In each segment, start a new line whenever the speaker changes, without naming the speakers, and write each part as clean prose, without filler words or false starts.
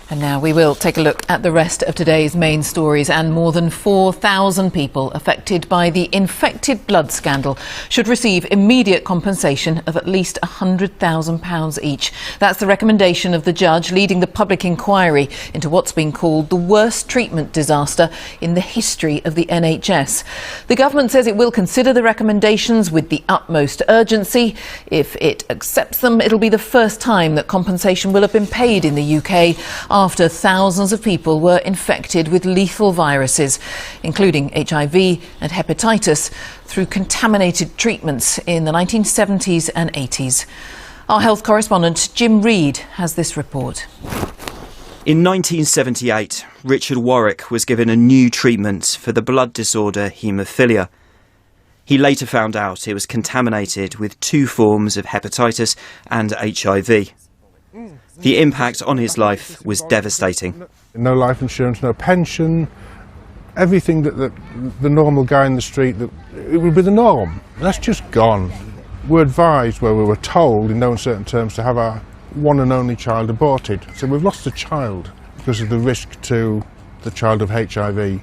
And now we will take a look at the rest of today's main stories. And more than 4,000 people affected by the infected blood scandal should receive immediate compensation of at least £100,000 each. That's the recommendation of the judge leading the public inquiry into what's been called the worst treatment disaster in the history of the NHS. The government says it will consider the recommendations with the utmost urgency. If it accepts them, it'll be the first time that compensation will have been paid in the UK after thousands of people were infected with lethal viruses, including HIV and hepatitis, through contaminated treatments in the 1970s and 80s. Our health correspondent Jim Reid has this report.
In 1978, Richard Warwick was given a new treatment for the blood disorder Haemophilia. He later found out it was contaminated with 2 forms of hepatitis and HIV. The impact on his life was devastating.
No life insurance, no pension, everything that the normal guy in the street, it would be the norm. That's just gone. We're advised, we were told in no uncertain terms, to have our one and only child aborted. So we've lost a child because of the risk to the child of HIV.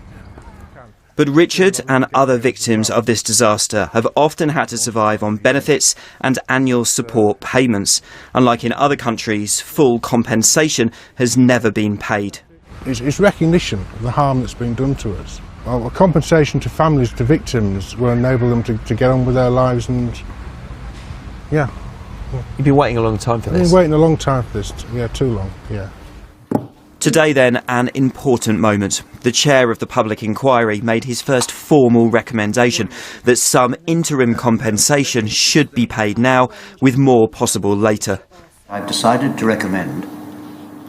But Richard and other victims of this disaster have often had to survive on benefits and annual support payments. Unlike in other countries, full compensation has never been paid.
It's recognition of the harm that's been done to us. Well, a compensation to families, to victims, will enable them to get on with their lives and, yeah.
You've been waiting a long time for this.
I've been waiting a long time for this, yeah, too long, yeah.
Today then, an important moment. The chair of the public inquiry made his first formal recommendation that some interim compensation should be paid now, with more possible later.
I've decided to recommend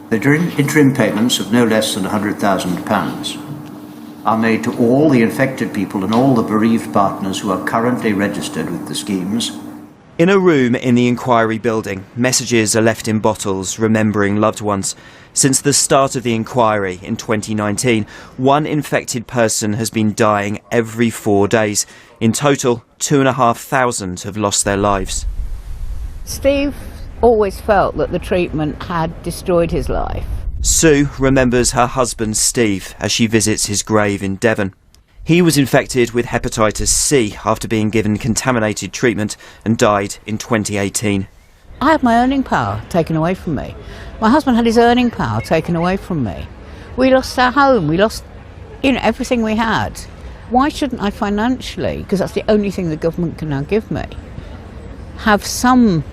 that interim payments of no less than £100,000 are made to all the infected people and all the bereaved partners who are currently registered with the schemes.
In a room in the inquiry building, messages are left in bottles remembering loved ones. Since the start of the inquiry in 2019, 1 infected person has been dying every 4 days. In total, 2,500 have lost their lives.
Steve always felt that the treatment had destroyed his life.
Sue remembers her husband Steve as she visits his grave in Devon. He was infected with hepatitis C after being given contaminated treatment and died in 2018.
I had my earning power taken away from me. My husband had his earning power taken away from me. We lost our home, we lost, everything we had. Why shouldn't I financially, because that's the only thing the government can now give me, have some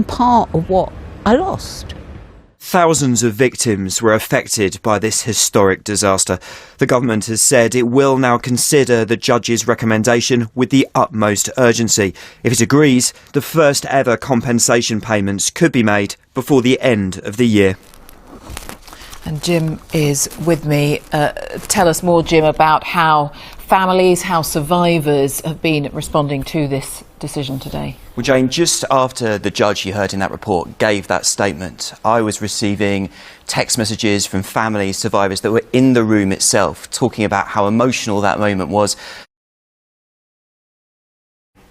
part of what I lost?
Thousands of victims were affected by this historic disaster. The government has said it will now consider the judge's recommendation with the utmost urgency. If it agrees, the first ever compensation payments could be made before the end of the year.
And Jim is with me. Tell us more, Jim, about how families, how survivors have been responding to this decision today.
Well, Jane, just after the judge you heard in that report gave that statement, I was receiving text messages from family survivors that were in the room itself, talking about how emotional that moment was.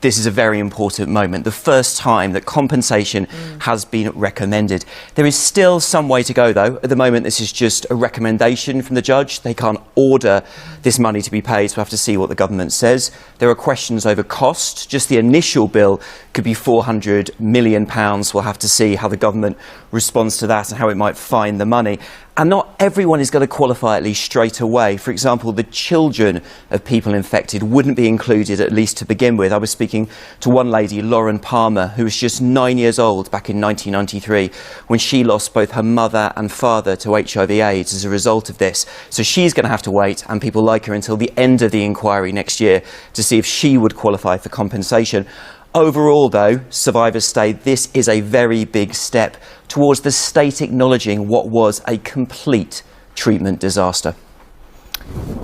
This is a very important moment, the first time that compensation has been recommended. There is still some way to go, though. At the moment, this is just a recommendation from the judge. They can't order this money to be paid, so we'll have to see what the government says. There are questions over cost. Just the initial bill could be £400 million. We'll have to see how the government responds to that and how it might find the money. And not everyone is going to qualify at least straight away. For example, the children of people infected wouldn't be included, at least to begin with. I was speaking to one lady, Lauren Palmer, who was just 9 years old back in 1993 when she lost both her mother and father to HIV/AIDS as a result of this. So she's going to have to wait, and people like her, until the end of the inquiry next year to see if she would qualify for compensation. Overall, though, survivors say this is a very big step towards the state acknowledging what was a complete treatment disaster.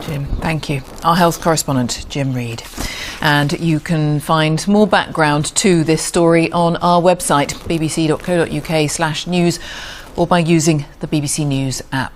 Jim, thank you. Our health correspondent, Jim Reid. And you can find more background to this story on our website, bbc.co.uk/news, or by using the BBC News app.